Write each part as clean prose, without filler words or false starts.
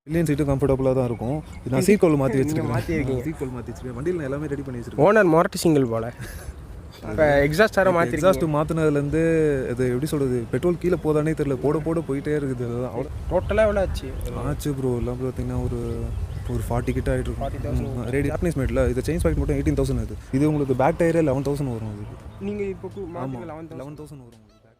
Billion சீட்டும் கம்ஃபர்டபுளாக தான் இருக்கும். நான் சீட் கோல் மாற்றி வச்சுருக்கேன். சீட் கோல் மாற்றி வச்சுருக்கேன். வண்டியில் நான் எல்லாமே ரெடி பண்ணி வச்சுருக்கேன். ஓனர் மொரட்டு சிங்கிள் போல் இப்போ எக்ஸாஸ்ட் ஆர மாற்றி எக்ஸாஸ்ட்டு மாற்றினதுலேருந்து இது எப்படி சொல்கிறது, பெட்ரோல் கீழே போதானே தெரியல, போட போயிட்டே இருக்குது. அவ்வளோ டோட்டலாக எவ்வளோ ஆச்சு ப்ரோ. எல்லாம் பார்த்தீங்கன்னா ஒரு 40 கிட்ட ஆகிட்டு இருக்கும். ஜாப்பனீஸ் மேட்டில் இது செயின் பாக்கெட் மட்டும் 18,000. இது உங்களுக்கு பேக் டயரே 11,000 வரும். அதுக்கு நீங்கள் இப்போ 11,000 வரும் உங்களுக்கு back.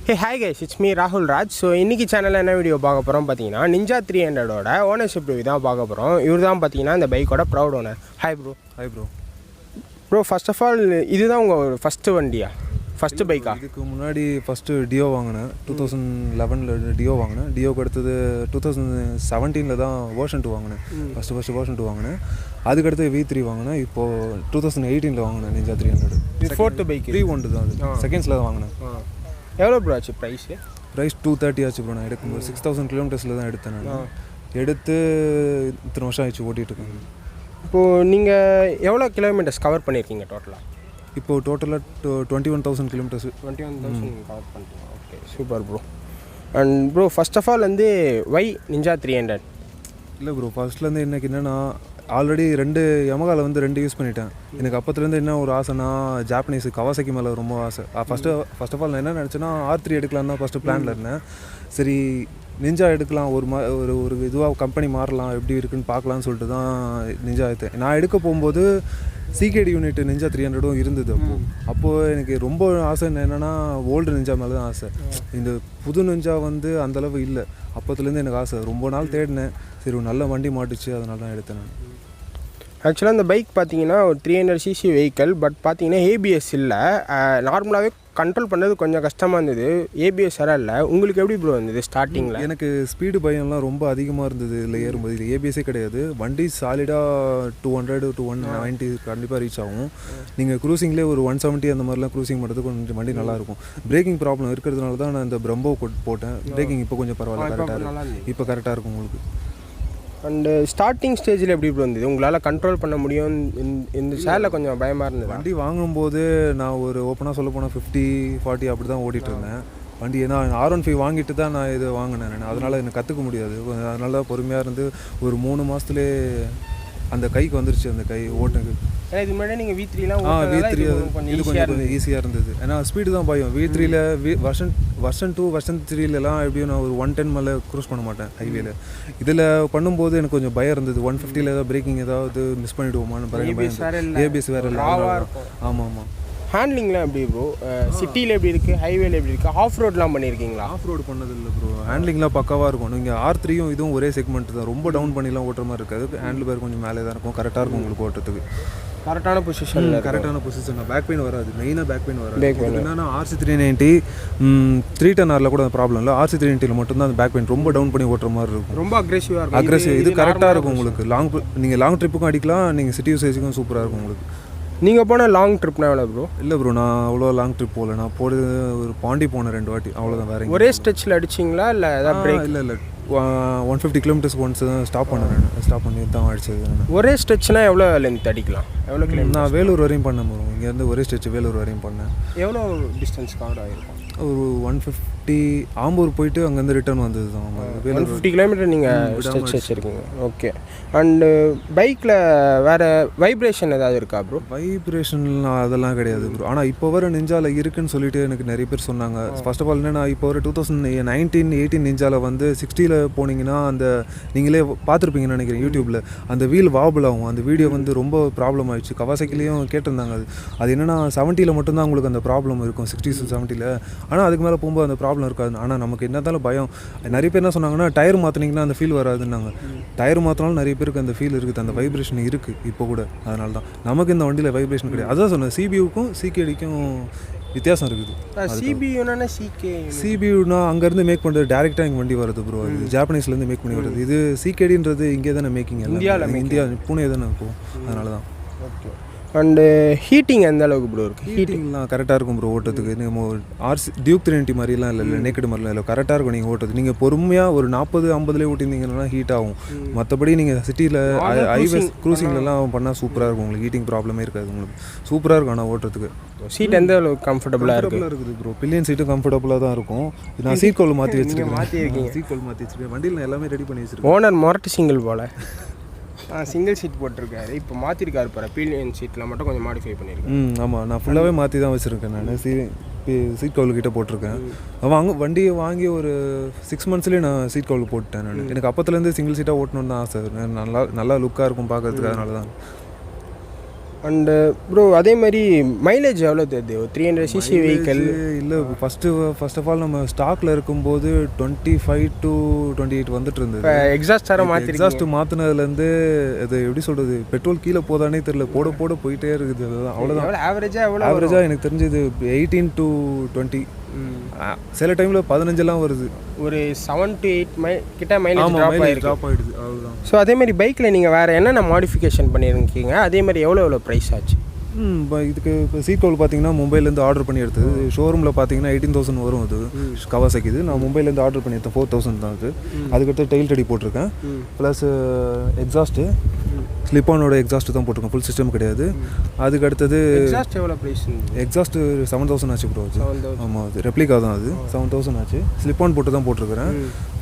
Hey hi guys, it's me ராகுல் ராஜ். ஸோ இன்றைக்கி சேனலில் என்ன வீடியோ பார்க்க போகிறோம் பார்த்தீங்கன்னா, நிஞ்சா 300ஓட ஓனர்ஷிப் ரிவ்யூ தான் பார்க்க போகிறோம். இவர் தான் பார்த்தீங்கன்னா இந்த பைக்கோட proud owner. Hi bro. First of all இதுதான் உங்கள் ஃபஸ்ட்டு வண்டியா, ஃபஸ்ட்டு பைக்கா? இதுக்கு முன்னாடி ஃபஸ்ட்டு டியோ வாங்கினேன். 2011 டியோ வாங்கினேன். டியோக்கு அடுத்தது 2017 தான் வேர்ஷன் 2 வாங்கினேன். ஃபஸ்ட்டு வேர்ஷன் 2 வாங்கினேன். அதுக்கடுத்து V3 வாங்கினேன். இப்போது 2018 வாங்கினேன் நிஞ்சா 300. இது ஃபோர்த்து பைக் 3 தான். அது செகண்ட்ஸில் தான் வாங்கினேன். எவ்வளோ ப்ரோ ஆச்சு ப்ரைஸ் 230 ஆச்சு ப்ரோ. நான் எடுக்கும்போது 6,000 கிலோமீட்டர்ஸில் தான் எடுத்தேன். நான் எடுத்து இத்தனை வருஷம் ஆயிடுச்சு ஓட்டிகிட்ருக்கேன். இப்போது நீங்கள் எவ்வளோ கிலோமீட்டர்ஸ் கவர் பண்ணியிருக்கீங்க டோட்டலாக? இப்போது டோட்டலாக 21,000 கிலோமீட்டர்ஸ். 21,000 கவர் பண்ணிட்டீங்க. Okay, super bro. And bro first of all வந்து வை நிஞ்சா 300? இல்லை ப்ரோ, ஃபர்ஸ்ட்லேருந்து எனக்கு என்னென்னா, ஆல்ரெடி 2 யமகாவில் வந்து 2 யூஸ் பண்ணிட்டேன். எனக்கு அப்போத்துலேருந்து என்ன ஒரு ஆசைனா, ஜாப்பனீஸ் கவாசக்கி மேலே ரொம்ப ஆசை. ஃபர்ஸ்ட் ஆஃப் ஆல் நான் என்ன நினச்சேன்னா, R3 எடுக்கலான்னு தான் ஃபஸ்ட்டு பிளானில் இருந்தேன். சரி நிஞ்சா எடுக்கலாம், ஒரு இதுவாக கம்பெனி மாறலாம், எப்படி இருக்குன்னு பார்க்கலான்னு சொல்லிட்டு தான் நிஞ்சா எடுத்தேன். நான் எடுக்க போகும்போது சிகேடி யூனிட் நிஞ்சா 300 இருந்தது. அப்போது எனக்கு ரொம்ப ஆசை என்னென்னா, ஓல்டு நிஞ்சா மேலே தான் ஆசை. இந்த புது நிஞ்சா வந்து அந்தளவு இல்லை. அப்போத்துலேருந்து எனக்கு ஆசை. ரொம்ப நாள் தேடினேன். சரி ஒரு நல்ல வண்டி மாட்டுச்சு, அதனால தான் எடுத்தேன் நான். ஆக்சுவலாக இந்த பைக் பார்த்தீங்கன்னா ஒரு 300cc வெஹிக்கல். பட் பார்த்தீங்கன்னா ஏபிஎஸ் இல்லை. நார்மலாகவே கண்ட்ரோல் பண்ணது கொஞ்சம் கஷ்டமாக இருந்தது. ஏபிஎஸ் வர இல்லை. உங்களுக்கு எப்படி ப்ரோ இருந்தது ஸ்டார்டிங்கில்? எனக்கு ஸ்பீடு பயம்லாம் ரொம்ப அதிகமாக இருந்தது. இல்லை ஏறும்போது இது ஏபிஎஸ்ஸே கிடையாது. வண்டி சாலிடாக 200 to 190 கண்டிப்பாக ரீச் ஆகும். நீங்கள் க்ரூசிங்லேயே ஒரு 170 அந்த மாதிரிலாம் க்ரூசிங் பண்ணுறதுக்கு கொஞ்சம் வண்டி நல்லாயிருக்கும். பிரேக்கிங் ப்ராப்ளம் இருக்கிறதுனால தான் நான் இந்த பிரம்போ போட்டேன். பிரேக்கிங் இப்போ கொஞ்சம் பரவாயில்ல, கரெக்டாக இருக்கும். இப்போ கரெக்டாக இருக்கும் உங்களுக்கு. அண்டு ஸ்டார்டிங் ஸ்டேஜில் எப்படி இருந்தது? உங்களால் கண்ட்ரோல் பண்ண முடியும்? இந்த சேரில் கொஞ்சம் பயமாக இருந்தது. வண்டி வாங்கும்போது நான் ஒரு ஓப்பனாக சொல்ல போனால் 50-40 அப்படி தான் ஓட்டிகிட்டு இருந்தேன் வண்டி. ஏன்னா R15 வாங்கிட்டு தான் நான் இது வாங்கினேன். அதனால் எனக்கு கற்றுக்க முடியாது. அதனால தான் பொறுமையாக இருந்து ஒரு 3 மாதத்துலேயே அந்த கைக்கு வந்துருச்சு. அந்த கை ஓட்டுக்கு இது முன்னாடி நீங்கள் V3 இது கொஞ்சம் ஈஸியாக இருந்தது. ஏன்னா ஸ்பீடு தான் பயம். V3ல வருஷன் 2 வருஷன் 3லலாம் எப்படியும் நான் ஒரு 110 மேலே க்ரூஸ் பண்ண மாட்டேன் ஹைவேல. இதில் பண்ணும்போது எனக்கு கொஞ்சம் பயம் இருந்தது. 150ல் ஏதாவது பிரேக்கிங் ஏதாவது மிஸ் பண்ணிவிடுவோமான்னு பயம். ஏபிஎஸ் வேறு இல்லை. ஆமாம். ஹேண்ட்லிங்லாம் எப்படி ப்ரோ? சிட்டியில் எப்படி இருக்குது, ஹைவேல எப்படி இருக்குது? ஆஃப் ரோட்லாம் பண்ணியிருக்கீங்களா? ஆஃப் ரோடு பண்ணதில்லை ப்ரோ. ஹேண்ட்லிங்லாம் பக்காவாக இருக்கும். நீங்கள் R3யும் இதுவும் ஒரே செக்மெண்ட் தான். ரொம்ப டவுன் பண்ணிலாம் ஓட்டுற மாதிரி இருக்காது. ஹேண்டில் பேர் கொஞ்சம் மேலே தான் இருக்கும். கரெக்டாக இருக்கும் உங்களுக்கு ஓட்டுறதுக்கு. கரெக்டான பொசிஷன். பேக் பெயின் வராது. மெயினாக பேக் பெயின் வராது. என்னன்னா RC 390 310Rல கூட ப்ராப்ளம் இல்லை. RC 390ல மட்டும்தான் அந்த பேக் பெயின் ரொம்ப டவுன் பண்ணி ஓட்டுற மாதிரி இருக்கும். ரொம்ப அக்ரெசிவ். இது கரெக்டாக இருக்கும் உங்களுக்கு. நீங்கள் லாங் ட்ரிப்புக்கும் அடிக்கலாம், நீங்கள் சிட்டி யூசேஜுக்கும் சூப்பராக இருக்கும் உங்களுக்கு. நீங்கள் போன லாங் ட்ரிப்னா எவ்வளோ ப்ரோ? இல்லை ப்ரோ, நான் அவ்வளோ லாங் ட்ரிப் போகல. நான் ஒரு பாண்டி போனேன் 2 வாட்டி, அவ்வளோதான். வேறு ஒரே ஸ்ட்ரெச்சில் அடிச்சிங்களா இல்லை ஏதாவது பிரேக்? இல்லை 150 கிலோமீட்டர்ஸ் ஒன்ஸ் தான் ஸ்டாப் பண்ணேன். ஸ்டாப் பண்ணி தான் அடிச்சது. ஒரே ஸ்ட்ரெச்னா எவ்வளோ லென்த் அடிக்கலாம்? எவ்வளோ கிலோமீட்டர்? நான் வேலூர் வரையும் பண்ணேன் ப்ரோ. இங்கேருந்து ஒரே ஸ்ட்ரெச் வேலூர் வரையும் பண்ணேன். எவ்வளோ டிஸ்டன்ஸ் கவர் ஆகிருக்கும்? ஒரு 150. ஆம்பூர் போயிட்டு அங்கேருந்து ரிட்டர்ன் வந்தது தான். 150 கிலோமீட்டர் நீங்கள் ஸ்ட்ரெச் வச்சுருக்கீங்க. ஓகே. அண்டு பைக்கில் வேறு வைப்ரேஷன் ஏதாவது இருக்கா ப்ரோ? வைப்ரேஷன்லாம் அதெல்லாம் கிடையாது ப்ரோ. ஆனால் இப்போ வர நிஞ்சாவில் இருக்குன்னு சொல்லிட்டு எனக்கு நிறைய பேர் சொன்னாங்க. ஃபர்ஸ்ட் ஆஃப் ஆல் என்னென்னா, இப்போ வர 2019-18 நிஞ்சாவில் வந்து 60ல் போனீங்கன்னா அந்த நீங்களே பார்த்துருப்பீங்கன்னு நினைக்கிறேன் யூடியூப்பில், அந்த வீல் வாபிள் ஆகும். அந்த வீடியோ வந்து ரொம்ப ப்ராப்ளம் ஆகிடுச்சு. கவாசக்கிலையும் கேட்டிருந்தாங்க. அது என்னென்னா 70ல் மட்டும்தான் உங்களுக்கு அந்த ப்ராப்ளம் இருக்கும், 60s 70ல். ஆனால் அதுக்கு மேலே போகும்போது அந்த ப்ராப்ளம் இருக்காது. ஆனால் நமக்கு என்ன இருந்தாலும் பயம். நிறைய பேர் என்ன சொன்னாங்கன்னா, டயர் மாற்றினீங்கன்னா அந்த ஃபீல் வராதுன்னாங்க. டயர் மாற்றினாலும் நிறைய பேருக்கு அந்த ஃபீல் இருக்குது, அந்த வைப்ரேஷன் இருக்குது இப்போ கூட. அதனால தான் நமக்கு இந்த வண்டியில் வைப்ரேஷன் கிடையாது. அதான் சொன்னேன், சிபியூக்கும் சிகேடிக்கும் வித்தியாசம் இருக்குது. சிபியூனா அங்கேருந்து மேக் பண்ணுறது டேரெக்டாக இங்கே வண்டி வருது ப்ரோ. அது ஜாப்பனீஸ்லேருந்து மேக் பண்ணி வருது. இது சிகேடின்றது இங்கே தானே மேக்கிங். இந்தியா புனே தானே இருக்கும். அதனால தான். ஓகே. அண்டு ஹீட்டிங் எந்த அளவுக்கு ப்ரோ இருக்குது? ஹீட்டிங்லாம் கரெக்டாக இருக்கும் ப்ரோ ஓட்டுறதுக்கு. நீங்கள் டியூக் 390 மாதிரிலாம் இல்லை, நேக்கடு மாதிரிலாம் இல்லை, கரெக்டாக இருக்கும் நீங்கள் ஓட்டுறது. நீங்கள் பொறுமையாக ஒரு 40-50 ஓட்டியிருந்தீங்கன்னா ஹீட் ஆகும். மற்றபடி நீங்கள் சிட்டியில் ஹைவேஸ் க்ரூசிங்லலாம் பண்ணால் சூப்பராக இருக்கும். உங்களுக்கு ஹீட்டிங் ப்ராப்ளமே இருக்காது, உங்களுக்கு சூப்பராக இருக்கும். ஆனால் ஓட்டுறதுக்கு சீட் எந்த அளவுக்கு கம்ஃபர்டபுளாக இருக்குது ப்ரோ. பில்லியன் சீட்டும் கம்ஃபர்டபுளாக தான் இருக்கும். நான் சீட் கவுல் மாற்றி வச்சுருக்கேன். சீட் கவுல் மாற்றி வச்சுருக்கேன். வண்டியில் நான் எல்லாமே ரெடி பண்ணி வச்சுருக்கேன். ஓனர் மொரட்டு சிங்கிள் போல் சிங்கிள் சீட் போட்டிருக்காரு. இப்போ மாற்றிருக்காரு பாரு, பில்லியன் சீட்டில் மட்டும் கொஞ்சம் மாடிஃபை பண்ணியிருக்கேன். ஆமாம், நான் ஃபுல்லாகவே மாற்றி தான் வச்சுருக்கேன். நான் சீட் கவுலுக்கிட்ட போட்டிருக்கேன். வண்டியை வாங்கி ஒரு 6 monthsலேயே நான் சீட் கவுல் போட்டேன். நான் எனக்கு அப்போத்துலேருந்து சிங்கிள் சீட்டாக ஓட்டணுன்னு தான் ஆசை. நல்லா லுக்காக இருக்கும் பார்க்கறதுக்கு, அதனால தான். அண்டு ப்ரோ அதே மாதிரி மைலேஜ் எவ்வளோ தருது 300cc வெஹிக்கல்? இல்லை, ஃபர்ஸ்ட் ஆஃப் ஆல் நம்ம ஸ்டாக்கில் இருக்கும்போது 25 to 28 வந்துட்டு இருந்தது. எக்ஸாஸ்ட் எக்ஸாஸ்ட் மாற்றினதுலேருந்து இது எப்படி சொல்கிறது, பெட்ரோல் கீழே போதானே தெரியல, போட போயிட்டே இருக்குது. அவ்வளோதான். ஆவரேஜாக எனக்கு தெரிஞ்சது 18 to 20. சில டைமில் 15 வருது. ஒரு 7 to 8 கிட்ட மைலேஜ் ட்ராப் ஆகிடுது, அவ்வளோதான். ஸோ அதேமாதிரி பைக்கில் நீங்கள் வேறு என்னென்ன மாடிஃபிகேஷன் பண்ணியிருக்கீங்க? அதேமாதிரி எவ்வளோ ப்ரைஸ் ஆச்சு? இதுக்கு இப்போ சீட் கவுல் பார்த்தீங்கன்னா மும்பைலேருந்து ஆர்டர் பண்ணி எடுத்தது. ஷோரூமில் பார்த்தீங்கன்னா 18,000 வரும். அது கவாசாக்கி. இது நான் மும்பைலேருந்து ஆர்டர் பண்ணி எடுத்தேன். 4,000 தான் அது. அதுக்கடுத்து டெயில் டடி போட்டிருக்கேன். ப்ளஸ் எக்ஸாஸ்ட்டு ஸ்லிப்பானோட எக்ஸாஸ்ட்டு தான் போட்டிருக்கேன், ஃபுல் சிஸ்டம் கிடையாது. அதுக்கு அடுத்தது எக்ஸாஸ்ட் எவ்வளோ ப்ரைஸ்? எக்ஸாஸ்ட்டு 7,000 ஆச்சு ப்ரோ. அது ஆமாம், அது ரெப்ளிகா தான். அது 7,000 ஆச்சு. ஸ்லிப்பான் போட்டு தான் போட்டிருக்கிறேன்.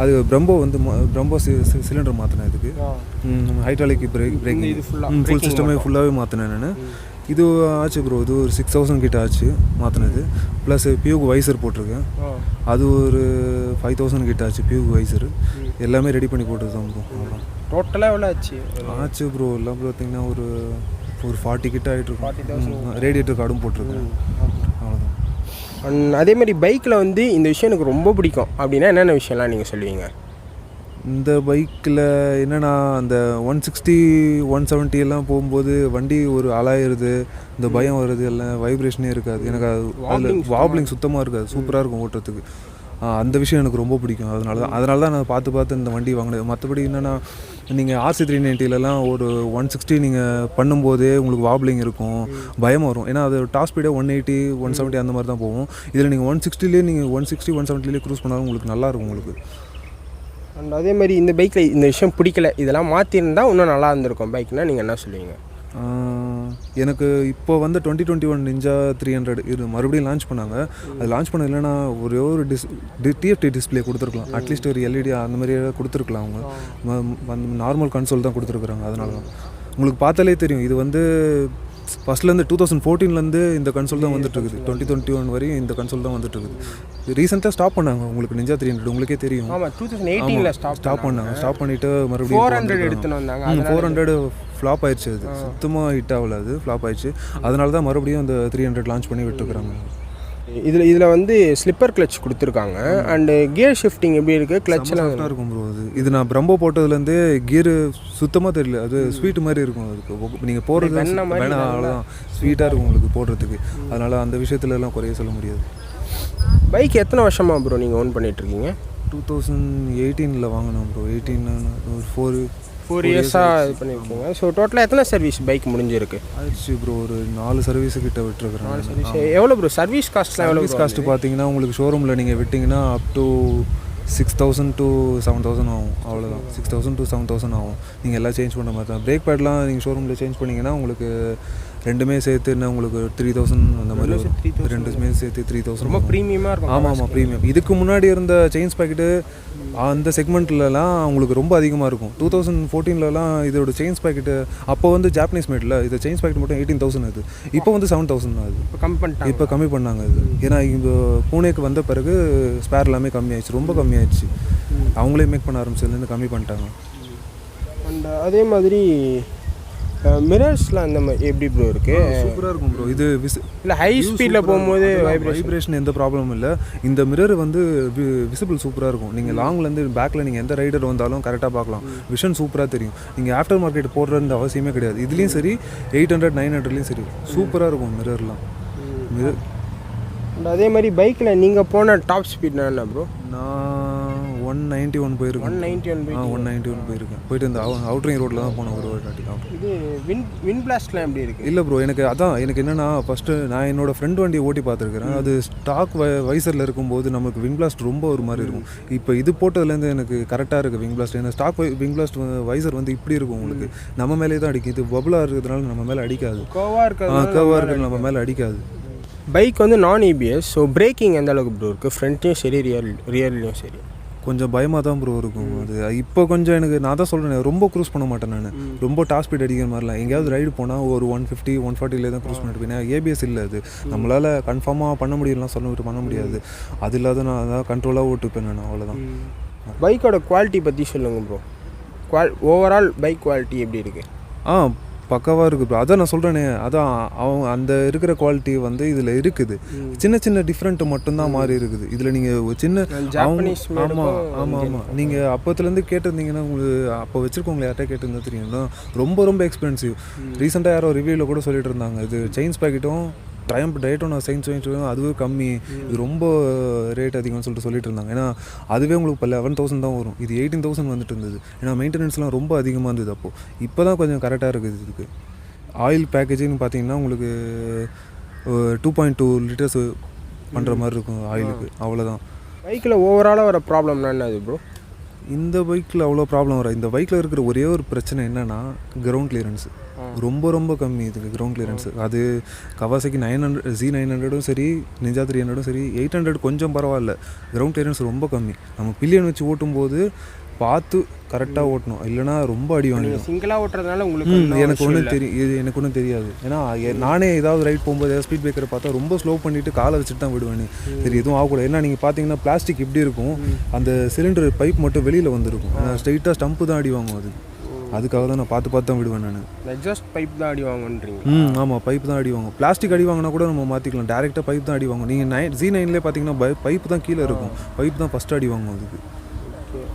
அது பிரம்போ சிலிண்டர் மாற்றினேன். இதுக்கு ஹைட்ராலிக் பிரேக்கிங் ஃபுல் சிஸ்டமே ஃபுல்லாகவே மாற்றினேன் நான். இது ஆச்சு ப்ரோ. இது ஒரு 6,000 கிட்ட ஆச்சு மாற்றினது. ப்ளஸ் பியூக் வைசர் போட்டிருக்கேன். அது ஒரு 5,000 கிட்ட ஆச்சு பியூக் வைசர். எல்லாமே ரெடி பண்ணி போட்டது தான் ப்ரோ. டோட்டலாக எவ்வளோ ஆச்சு ப்ரோ? எல்லாம் பார்த்தீங்கன்னா ஒரு 40 கிட்ட ஆகிட்டு. ரேடியேட்டர் கார்டும் போட்டிருக்கேன். அவ்வளோதான். அதேமாதிரி பைக்கில் வந்து இந்த விஷயம் எனக்கு ரொம்ப பிடிக்கும் அப்படின்னா என்னென்ன விஷயம்லாம் நீங்கள் சொல்லுவீங்க? இந்த பைக்கில் என்னென்னா, அந்த 160 170 எல்லாம் போகும்போது வண்டி ஒரு அலாயிருது, இந்த பயம் வருது, எல்லாம் வைப்ரேஷனே இருக்காது. எனக்கு அதில் வாப்லிங் சுத்தமாக இருக்காது. சூப்பராக இருக்கும் ஓட்டுறதுக்கு. அந்த விஷயம் எனக்கு ரொம்ப பிடிக்கும். அதனால தான் நான் பார்த்து இந்த வண்டி வாங்கினேன். மற்றபடி என்னென்னா, நீங்கள் RC 390லலாம் ஒரு 160 நீங்கள் பண்ணும்போதே உங்களுக்கு வாப்லிங் இருக்கும், பயம் வரும். ஏன்னா அது டாப் ஸ்பீடே 180 170 அந்த மாதிரி தான் போகும். இதில் நீங்கள் 160லேயே நீங்கள் 160 170லேயே க்ரூஸ் பண்ணாலும் உங்களுக்கு நல்லாயிருக்கும் உங்களுக்கு. அண்ட் அதே மாதிரி இந்த பைக்கில் இந்த விஷயம் பிடிக்கல, இதெல்லாம் மாற்றிருந்தால் இன்னும் நல்லா இருந்திருக்கும் பைக்னால் நீங்கள் என்ன சொல்லுவீங்க? எனக்கு இப்போ வந்து 2021 நிஞ்சா 300 இது மறுபடியும் லான்ச் பண்ணாங்க. அது லான்ச் பண்ண இல்லைன்னா ஒரே ஒரு TFT டிஸ்பிளே கொடுத்துருக்கலாம். அட்லீஸ்ட் ஒரு LED அந்த மாதிரி கொடுத்துருக்கலாம். அவங்க நார்மல் கன்சோல் தான் கொடுத்துருக்குறாங்க. அதனால தான் உங்களுக்கு பார்த்தாலே தெரியும். இது வந்து ஃபஸ்ட்லேருந்து 2014 இந்த கன்சோல் தான் வந்துட்டுருக்குது. 2021 வரையும் இந்த கன்சோல் தான் வந்துட்டுருக்குது. ரீசெண்டாக ஸ்டாப் பண்ணாங்க. உங்களுக்கு நிஞ்சா 300 உங்களுக்கே தெரியும். ஆமாம், 2018 ஸ்டாப் பண்ணாங்க. ஸ்டாப் பண்ணிவிட்டு மறுபடியும் 400 எடுத்துன்னு வந்தாங்க. 400 ஃப்ளாப் ஆயிடுச்சு. அது சுத்தமாக ஹிட் ஆகல. அது ஃப்ளாப் ஆயிடுச்சு. அதனால தான் மறுபடியும் அந்த 300 லான்ச் பண்ணி விட்டுருக்குறாங்க. இதில் வந்து ஸ்லிப்பர் கிளச் கொடுத்துருக்காங்க. அண்டு கியர் ஷிஃப்டிங் எப்படி இருக்குது? கிளச்லாம் இருக்கும் ப்ரோ. இது நான் பிரம்போ போட்டதுலேருந்து கியரு சுத்தமாக தெரியல. அது ஸ்வீட் மாதிரி இருக்கும். அதுக்கு நீங்கள் போடுறது வேணாம், அவ்வளோதான். ஸ்வீட்டாக இருக்கும் உங்களுக்கு போடுறதுக்கு. அதனால் அந்த விஷயத்துலலாம் குறைய சொல்ல முடியாது. பைக் எத்தனை வருஷமாக ப்ரோ நீங்கள் ஓன் பண்ணிகிட்ருக்கீங்க? 2018 வாங்கினோம் ப்ரோ. 18 ஒரு 4 இயர்ஸாக இது பண்ணியிருக்கீங்க. ஸோ டோட்டலாக எத்தனை சர்வீஸ் பைக் முடிஞ்சிருக்கு? ஆயிடுச்சு ப்ரோ. ஒரு 4 சர்வீஸு கிட்ட விட்டுருக்குறேன். 4 சர்வீஸ். எவ்வளோ ப்ரோ சர்வீஸ் காஸ்ட்லாம்? சர்வீஸ் காஸ்ட்டு பார்த்தீங்கன்னா உங்களுக்கு ஷோரூமில் நீங்கள் விட்டிங்கன்னா அப் டு 6,000 to 7,000 ஆகும். அவ்வளோதான். 6,000 to 7,000 ஆகும். நீங்கள் எல்லாம் சேஞ்ச் பண்ண மாதிரி தான். பிரேக் பேட்லாம் நீங்கள் ஷோரூமில் சேஞ்ச் பண்ணிங்கன்னா உங்களுக்கு ரெண்டுமே சேர்த்து என்ன உங்களுக்கு 3,000 அந்த மாதிரி வரும். ரெண்டுமே சேர்த்து 3,000. ரொம்ப ப்ரீமியமாக இருக்கும். ஆமாம், ப்ரீமியம். இதுக்கு முன்னாடி இருந்த செயின்ஸ் பாக்கெட்டு அந்த செக்மெண்ட்லலாம் உங்களுக்கு ரொம்ப அதிகமாக இருக்கும். 2014லலாம் இதோட செயின்ஸ் பாக்கெட்டு அப்போ வந்து ஜாப்பனீஸ் மேட்டில் இது செயின்ஸ் பாக்கெட் மட்டும் 18,000 அது. இப்போ வந்து 7,000 தான். அது இப்போ கம்மி பண்ணாங்க. இது ஏன்னா இங்கே பூனேக்கு வந்த பிறகு ஸ்பேர் எல்லாமே கம்மியாயிடுச்சு, ரொம்ப கம்மியாயிடுச்சு. அவங்களே மேக் பண்ண ஆரம்பிச்சதுலேருந்து கம்மி பண்ணிட்டாங்க. அண்ட் அதே மாதிரி மிரர்ஸ்லாம் அந்த மாதிரி எப்படி ப்ரோ இருக்குது? சூப்பராக இருக்கும் ப்ரோ. இது இல்லை ஹை ஸ்பீடில் போகும்போது வைப்ரேஷன் எந்த ப்ராப்ளமும் இல்லை. இந்த மிரர் வந்து விசிபிள் சூப்பராக இருக்கும். நீங்கள் லாங்லேருந்து பேக்கில் நீங்கள் எந்த ரைடர் வந்தாலும் கரெக்டாக பார்க்கலாம். விஷன் சூப்பராக தெரியும். நீங்கள் ஆஃப்டர் மார்க்கெட் போடுறது அவசியமே கிடையாது. இதுலேயும் சரி 800 900லேயும் சரி சூப்பராக இருக்கும் மிரர்லாம். அதே மாதிரி பைக்கில் நீங்கள் போன டாப் ஸ்பீட்னா என்ன ப்ரோ? நான் 191 போயிருக்கேன். 191 போயிருக்கேன். போயிட்டு இந்த அவுட்ரிங் ரோட்டில் தான் போனேன் ஒரு வாட்டி. இது வின் பிளாஸ்ட்லாம் எப்படி இருக்குது? இல்லை ப்ரோ, எனக்கு என்னென்னா ஃபஸ்ட்டு நான் என்னோடய ஃப்ரெண்ட் வண்டியை ஓட்டி பார்த்துருக்கிறேன். அது ஸ்டாக் வைசரில் இருக்கும்போது நமக்கு விங் பிளாஸ்ட் ரொம்ப ஒரு மாதிரி இருக்கும். இப்போ இது போட்டதுலேருந்து எனக்கு கரெக்டாக இருக்குது விங் பிளாஸ்ட். ஏன்னா ஸ்டாக் விங் பிளாஸ்ட் வைசர் வந்து இப்படி இருக்கும் உங்களுக்கு, நம்ம மேலே தான் அடிக்கும். இது பபுளாக இருக்கிறதுனால நம்ம மேலே அடிக்காது, கர்வாக இருக்கிறது நம்ம மேலே அடிக்காது. பைக் வந்து நான் EBS. ஸோ பிரேக்கிங் எந்த அளவுக்கு ப்ரோ இருக்குது? ஃப்ரண்ட்லேயும் சரி ரியர்லேயும் சரி கொஞ்சம் பயமாக தான் ப்ரோ இருக்கும். அது இப்போ கொஞ்சம் எனக்கு நான் தான் சொல்கிறேன், ரொம்ப க்ரூஸ் பண்ண மாட்டேன் நான். ரொம்ப டாப் ஸ்பீட் அடிக்கிற மாதிரிலாம் எங்கேயாவது ரைடு போனால் ஒரு 150 140 தான் க்ரூஸ் பண்ணிட்டு போய். ABS இல்லை, அது நம்மளால் கன்ஃபார்மாக பண்ண முடியலாம், சொல்லிட்டு பண்ண முடியாது. அது இல்லாத நான் அதான் கண்ட்ரோலாக ஓட்டுப்பேன் நான், அவ்வளோதான். பைக்கோட குவாலிட்டி பற்றி சொல்லுங்கள் ப்ரோ. ஓவரால் பைக் குவாலிட்டி எப்படி இருக்குது? பக்காவாக இருக்குது ப்ரோ. அதான் நான் சொல்கிறேனே, அதான் அவங்க அந்த இருக்கிற குவாலிட்டி வந்து இதில் இருக்குது. சின்ன சின்ன டிஃப்ரெண்ட்டு மட்டும்தான் மாறி இருக்குது இதில். நீங்கள் ஒரு சின்ன ஆமாம் நீங்கள் அப்போத்துலேருந்து கேட்டிருந்தீங்கன்னா உங்களுக்கு அப்போ வச்சுருக்கவங்களை யார்கிட்ட கேட்டிருந்தா தெரியும்னா ரொம்ப எக்ஸ்பென்சிவ். ரீசெண்டாக யாரோ ரிவ்யூவில் கூட சொல்லிட்டு இருந்தாங்க, இது செயின்ஸ் பேக்கெட்டும் ட்ரையம்ப் டேட்டும் நான் சயின்ஸ் அதுவே கம்மி, இது ரொம்ப ரேட் அதிகம்னு சொல்லிட்டு இருந்தாங்க. ஏன்னா அதுவே உங்களுக்கு இப்போ 11,000 தான் வரும், இது 18,000 வந்துட்டு இருந்தது. ஏன்னா மெயின்டெனன்ஸ்லாம் ரொம்ப அதிகமாக இருந்தது அப்போது. இப்போ தான் கொஞ்சம் கரெக்டாக இருக்குது. இதுக்கு ஆயில் பேக்கேஜிங் பார்த்தீங்கன்னா உங்களுக்கு 2.2 லிட்டர்ஸ் பண்ணுற மாதிரி இருக்கும் ஆயிலுக்கு, அவ்வளோதான். பைக்கில் ஓவராலாக வர ப்ராப்ளம்னா என்னது ப்ரோ? இந்த பைக்கில் அவ்வளோ ப்ராப்ளம் வர. இந்த பைக்கில் இருக்கிற ஒரே ஒரு பிரச்சனை என்னென்னா கிரவுண்ட் கிளியரன்ஸு ரொம்ப கம்மி. இதுக்கு கிரவுண்ட் கிளியரன்ஸு அது கவாசாக்கி 900 Z900ம் சரி, நிஞ்சா 300ம் சரி, 800 கொஞ்சம் பரவாயில்ல. கிரவுண்ட் கிளியரன்ஸ் ரொம்ப கம்மி. நம்ம பில்லியன் வச்சு ஓட்டும்போது பார்த்து கரெக்டாக ஓட்டணும், இல்லைனா ரொம்ப அடி வாங்கிடும். சிங்கிளாக ஓட்டுறதுனால உங்களுக்கு எனக்கு ஒன்றும் தெரியாது. ஏன்னா நானே ஏதாவது ரைட் போகும்போது ஏதாவது ஸ்பீட் பிரேக்கரை பார்த்தா ரொம்ப ஸ்லோ பண்ணிவிட்டு காலை வச்சுட்டு தான் விடுவேன். சரி எதுவும் ஆகக்கூடாது. ஏன்னா நீங்கள் பார்த்தீங்கன்னா பிளாஸ்டிக் எப்படி இருக்கும், அந்த சிலிண்டர் பைப் மட்டும் வெளியில் வந்துருக்கும். ஸ்ட்ரைட்டாக ஸ்டம்ப்பு தான் அடி வாங்கும். அதுக்காக தான் நான் பார்த்து தான் விடுவேன் நான். எக்ஸாஸ்ட் பைப் தான் அடி வாங்குன்றீங்க? ஆமாம், பைப் தான் அடி வாங்கும். பிளாஸ்டிக் அடி வாங்கினா கூட நம்ம மாற்றிக்கலாம், டேரெக்டாக பைப் தான் அடி வாங்கும். நீங்கள் Z9லேயே பார்த்தீங்கன்னா பைப் தான் கீழே இருக்கும், பைப் தான் ஃபஸ்ட்டு அடி வாங்கும் அதுக்கு.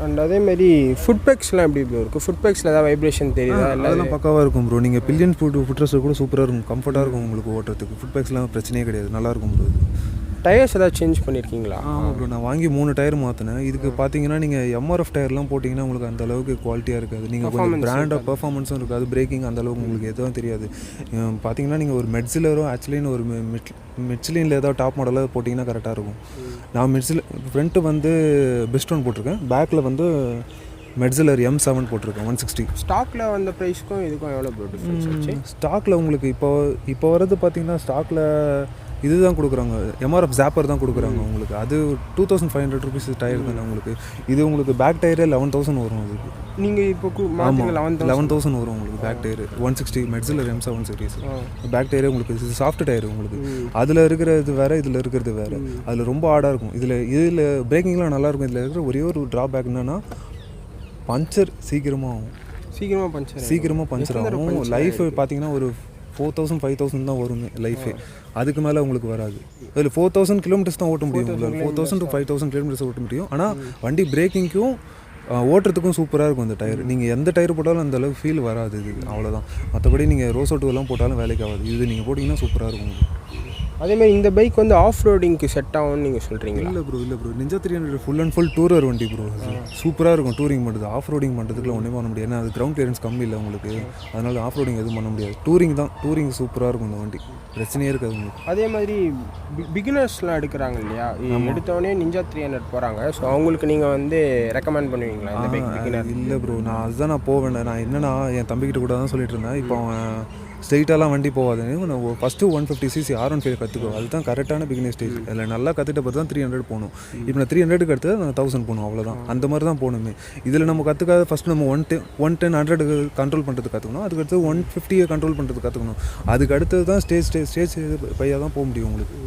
அண்ட் அதேமாதிரி ஃபுட் பேக்ஸ்லாம் எப்படி இருக்குது? ஃபுட் பேக்ஸில் ஏதாவது வைப்ரேஷன் தெரியுதா? அதெல்லாம் பக்காவாக இருக்கும் ப்ரோ. நீங்கள் பில்லியன் ஃபுட்ரஸ் கூட சூப்பராக இருக்கும், கம்ஃபர்ட்டாக இருக்கும் உங்களுக்கு ஓட்டுறதுக்கு. ஃபுட் பேக்ஸ்லாம் பிரச்சனையே கிடையாது, நல்லாயிருக்கும் ப்ரோ. டயர்ஸ் ஏதாவது சேஞ்ச் பண்ணியிருக்கீங்களா? ஆமாம் ப்ரோ, நான் வாங்கி 3 டயர் மாற்றினேன். இதுக்கு பார்த்தீங்கன்னா நீங்கள் MRF டயர்லாம் போட்டிங்கன்னா உங்களுக்கு அந்த அளவுக்கு குவாலிட்டியாக இருக்காது. நீங்கள் கொஞ்சம் பிராண்டாக பர்ஃபார்மன்ஸும் இருக்காது, பிரேக்கிங் அந்த அளவுக்கு உங்களுக்கு எதுவும் தெரியாது. பார்த்தீங்கன்னா நீங்கள் ஒரு மெட்ஸிலரோ ஆக்சுவலின்னு ஒரு மிட்சிலினில் ஏதாவது டாப் மாடலாக போட்டிங்கன்னா கரெக்டாக இருக்கும். நான் ஃப்ரண்ட்டு வந்து பெஸ்ட் போட்டிருக்கேன், பேக்கில் வந்து மெட்ஸிலர் M7 போட்டிருக்கேன் 160. ஸ்டாக்கில் வந்த ப்ரைஸ்க்கும் இதுக்கும் எவ்வளோ டிஃப்ரென்ஸ்? ஸ்டாக்கில் உங்களுக்கு இப்போ வரது பார்த்தீங்கன்னா ஸ்டாக்கில் இதுதான் கொடுக்குறாங்க, MRF ஜாப்பர் தான் கொடுக்குறாங்க உங்களுக்கு. அது 2,500 ருபீஸ் டயர் தானே உங்களுக்கு. இது உங்களுக்கு பேக் டயரே 11,000 வரும். அதுக்கு நீங்கள் இப்போ 11,000 வரும் உங்களுக்கு back tyre 160 Metzeler M7 series. Back டயரே உங்களுக்கு இது சாஃப்ட் டயர் உங்களுக்கு. அதில் இருக்கிறது வேறு, இதில் இருக்கிறது வேறு. அதில் ரொம்ப ஹார்டாக இருக்கும். இதில் பிரேக்கிங்லாம் நல்லாயிருக்கும். இதில் இருக்கிற ஒரே ஒரு ட்ராபேக் என்னென்னா பஞ்சர் சீக்கிரமாக பஞ்சர் ஆகும். லைஃப் பார்த்தீங்கன்னா ஒரு 4,000 5,000 தான் வருமே லைஃபே, அதுக்கு மேலே உங்களுக்கு வராது. அதில் 4,000 கிலோமீட்டர்ஸ் தான் ஓட்ட முடியும் உங்களுக்கு, 4,000 to 5,000 கிலோமீட்டர்ஸ் ஓட்ட முடியும். ஆனால் வண்டி பிரேக்கிங்க்கும் ஓட்டுறதுக்கும் சூப்பராக இருக்கும் அந்த டயர். நீங்கள் எந்த டயர் போட்டாலும் அந்த அளவுக்கு ஃபீல் வராது இது, அவ்வளோதான். மற்றபடி நீங்கள் ரோஸ் ஓட்டுவெல்லாம் போட்டாலும் வேலைக்கு ஆகாது. இது நீங்கள் போட்டிங்கன்னா சூப்பராக இருக்கும். அதேமாதிரி இந்த பைக் வந்து ஆஃப் ரோடிங்க்கு செட் ஆகும்னு நீங்கள் சொல்கிறீங்களா? இல்லை bro, ninja 300 full and full tourer வண்டி ப்ரோ. சூப்பராக இருக்கும் டூரிங் பண்ணுறது. ஆஃப் ரோடிங் பண்ணுறதுக்குலாம் ஒன்றுமே பண்ண முடியாது, ஏன்னா அது கிரவுண்ட் கிளியரன்ஸ் கம்மி இல்லை உங்களுக்கு. அதனால் ஆஃப் ரோடிங் எதுவும் பண்ண முடியாது. டூரிங் சூப்பராக இருக்கும் இந்த வண்டி, பிரச்சனையே இருக்காது உங்களுக்கு. அதே மாதிரி பிகினர்ஸ்லாம் எடுக்கிறாங்க இல்லையா, எடுத்தோடனே நிஞ்சா 300 போகிறாங்க. ஸோ அவங்களுக்கு நீங்கள் வந்து ரெக்கமெண்ட் பண்ணுவீங்களா இந்த பைக் பிகினர்? இல்லை ப்ரோ, நான் அதுதான் நான் போவேன். நான் என்னன்னா என் தம்பிக்கிட்ட கூட தான் சொல்லிட்டு இருந்தேன். இப்போ அவன் ஸ்ட்ரெயிட்டாலாம் வண்டி போகாது, நான் ஃபஸ்ட்டு 150cc R15 கற்றுக்கோ, அதுதான் கரெக்டான பிகினிங் ஸ்டேஜ். அதில் நல்லா கற்றுட்ட பார்த்து தான் 300 போகணும். இப்போ நான் 300க்கு அடுத்து நான் 1000 போகணும், அவ்வளோதான். அந்த மாதிரி தான் போகணுமே. இதில் நம்ம கற்றுக்காத ஃபஸ்ட்டு நம்ம 110 100 கண்ட்ரோல் பண்ணுறது கற்றுக்கணும், அதுக்கடுத்து 150 கண்ட்ரோல் பண்ணுறது கற்றுக்கணும். அதுக்கு அடுத்தது தான் ஸ்டேஜ் பையாக தான் போக முடியும் உங்களுக்கு.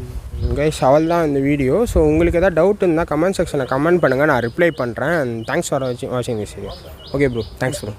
கைஸ், அவள் தான் இந்த வீடியோ. ஸோ உங்களுக்கு எதாவது டவுட் இருந்தால் கமெண்ட் செக்ஷனில் கமெண்ட் பண்ணுங்கள், நான் ரிப்ளை பண்ணுறேன். தேங்க்ஸ் ஃபார் வாட்சிங் this video. Okay bro, thanks bro.